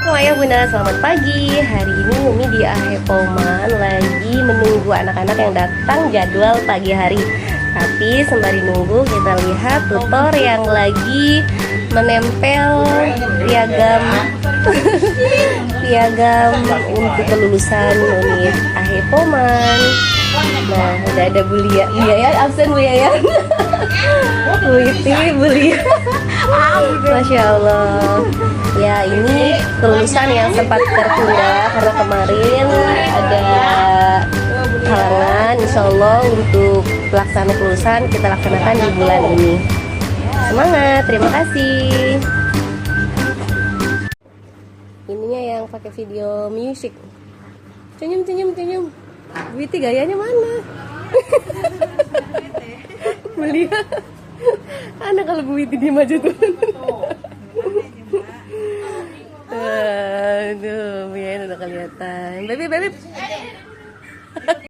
Ayah bunda, selamat pagi. Hari ini Umi di Ahepoman lagi menunggu anak-anak yang datang jadwal pagi hari. Tapi sembari nunggu kita lihat tutor yang lagi menempel piagam piagam untuk kelulusan unit Ahepoman. Nah, udah ada Bu Lia. Lia ya, absen Bu ya. Bu Iti, Bu Lia. Masya Allah. Ya, ini kelulusan yang sempat tertunda karena kemarin ada halangan. Insya Allah untuk pelaksanaan kelulusan kita laksanakan di bulan ini. Semangat, terima kasih. Ininya yang pakai video music. Senyum. Bu Iti gayanya mana? Melihat anak kalau Bu Iti diem aja tuh. Aduh, biar udah kelihatan. Baby.